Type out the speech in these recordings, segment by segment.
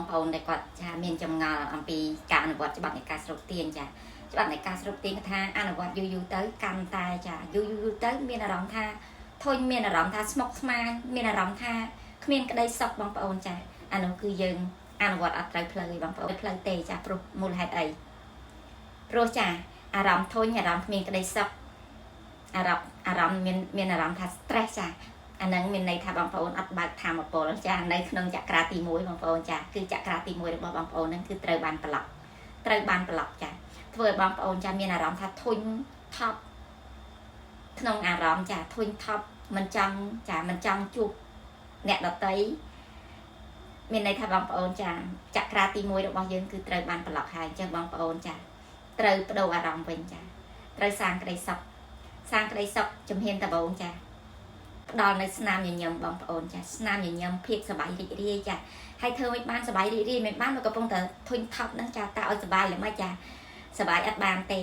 ប្អូនដែលគាត់ចាមានចម្ងល់អំពីការអនុវត្តច្បាប់នៃការស្រុកទានចាច្បាប់នៃការស្រុកទានថាអនុវត្តយូរទៅកាន់តែចាយូរទៅមានអារម្មណ៍ថាធុញមានអារម្មណ៍ថាស្មុគស្មាញមានអារម្មណ៍ថាគ្មានក្តីសុខបងប្អូនចាអានោះគឺយើងអនុវត្តអត់ត្រូវផ្លូវទេបងប្អូនផ្លូវទេចាព្រោះមូលហេតុអីព្រោះចាអារម្មណ៍ធុញអារម្មណ៍គ្មានក្តីសុខអារម្មណ៍មានអារម្មណ៍ថា stress ចាអានឹងមានន័យថាបងប្អូនអត់បើកធម៌ពលចានៅក្នុងចក្រាទី1បងប្អូនចាគឺចក្រាទី1របស់បងប្អូនហ្នឹងគឺត្រូវបានប្លុកចាធ្វើឲ្យបងប្អូនចាមានអារម្មណ៍ថាធុញថប់ក្នុងអារម្មណ៍ចាធុញថប់មិនចង់ជួបអ្នកដតីមានន័យថាបងប្អូនចាចក្រាទី1របស់យើងគឺត្រូវបានប្លុកហើយអញ្ចឹងបងប្អូនចាត្រូវបដូរអារម្មណ៍វិញចាត្រូវសាងក្តីសុខជំហានដំបូងចាផ្ដល់នៅស្នាមញញឹមបងប្អូនចាស្នាមញញឹមភាពសប្បាយរីករាយចាហើយធ្វើឲ្យបានសប្បាយរីករាយមិនបានមកកំពុងតែធុញថប់ហ្នឹងចាតើឲ្យសប្បាយល្មិចចាសប្បាយអត់បានទេ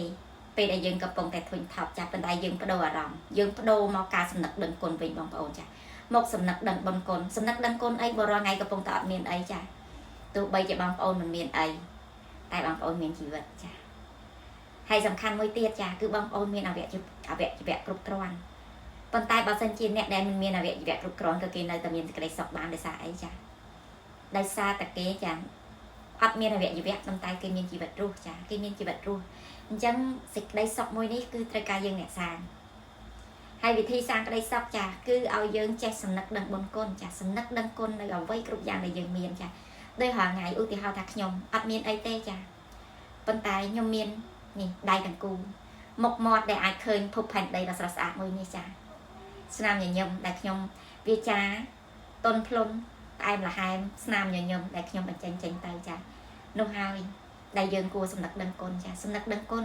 ពេលដែលយើងកំពុងតែធុញថប់ចាប៉ុន្តែយើងបដូរអារម្មណ៍យើងបដូរមកការសំណឹកដឹងគុណវិញបងប្អូនចាមកសំណឹកដឹងបុណ្យគុណសំណឹកដឹងគុណអីបើរាល់ថ្ងៃកំពុងតែអត់មានអីចាទោះបីជាបងប្អូនមិនមានអីតែបងប្អូនមានជីវិតចាហើយសំខាន់មួយទៀតចាគឺបងប្អូនមានអវយវៈគ្រប់គ្រាន់ប៉ុន្តែបើសិនជាអ្នកដែលមិនមានអវយវៈគ្រប់គ្រាន់ក៏គេនៅតែមានសេចក្តីសុខបានដោយសារអីចាដោយសារតែគេចាអត់មានអវយវៈប៉ុន្តែគេមានជីវិតរស់ចាគេមានជីវិតរស់អញ្ចឹងសេចក្តីសុខមួយនេះគឺត្រូវការយើងអ្នកសាងហើយវិធីសាងក្តីសុខចាគឺឲ្យយើងចេះសំណឹកដឹងបុណ្យគុណចាសំណឹកដឹងគុណនៅអ្វីគ្រប់យ៉ាងដែលយើងមានចាដោយរាល់ថ្ងៃឧទាហរណ៍ថាខ្ញុំអត់មានអីទេចាប៉ុន្តែខ្ញុំមាននេះដៃទាំងគូមុខមាត់ដែលអាចឃើញភពផែនដីដ៏ស្រស់ស្អាតមួយនេះចាស្នាមញញឹមដែលខ្ញុំវាចាតុនភ្លុនផ្អែមល្ហែមស្នាមញញឹមដែលខ្ញុំបញ្ចេញចេញទៅចានោះហើយដែលយើងគួរសំណឹកដឹងគុណចាសំណឹកដឹងគុណ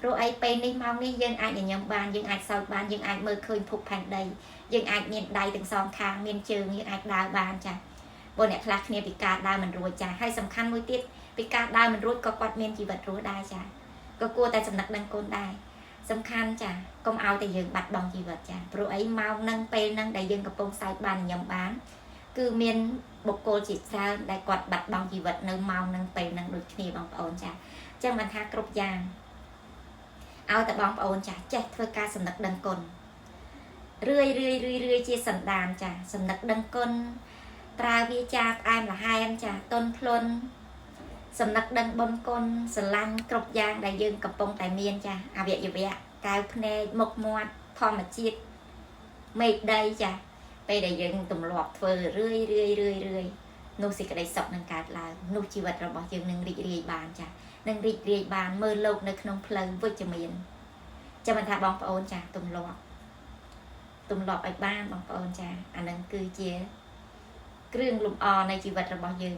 ព្រោះអីពេលនេះម៉ោងនេះយើងអាចញញឹមបានយើងអាចសើចបានយើងអាចមើលឃើញភពផែនដីយើងអាចមានដៃទាំងសងខាងមានជើងយើងអាចដើរបានចាព្រោះអ្នកខ្លះគ្នាពិការដើរមិនរួចចាហើយសំខាន់មួយទៀតពិការដើរមិនរួចក៏គាត់មានជីវិតរស់ដែរចាក៏គួរតែសំណឹកដឹងគុណដែរសំខាន់ចាកុំឲ្យតែយើងបាត់បង់ជីវិតចាព្រោះអីម៉ោងហ្នឹងពេលហ្នឹងដែលយើងកំពុងសើចបានញញឹមបានគឺមានបុគ្គលជាច្រើនដែលគាត់បាត់បង់ជីវិតនៅម៉ោងហ្នឹងពេលហ្នឹងដូចគ្នាបងប្អូនចាអញ្ចឹងមិនថាគ្រប់យ៉ាងឲ្យតែបងប្អូនចាចេះធ្វើការសំណឹកដឹងគុណរឿយជាសន្តានចាសំណឹកដឹងគុណប្រើវាចាផ្អែមល្ហែមចាតុនភ្លុនសំណឹកដឹងបុណ្យគុណស្រឡាញ់គ្រប់យ៉ាងដែលយើងកំពុងតែមានចាអវយវៈកែវភ្នែកមុខមាត់ធម្មជាតិមេឃដីចាពេលដែលយើងទម្លាប់ធ្វើរឿយនោះសេចក្តីសុខនឹងកើតឡើងនោះជីវិតរបស់យើងនឹងរីករាយបានចានឹងរីករាយបានមើលលោកនៅក្នុងផ្លូវវិជ្ជមានចាំមិនថាបងប្អូនចាទម្លាប់ឲ្យបានបងប្អូនចាអានឹងគឺជាគ្រឿងលម្អនៃជីវិតរបស់យើង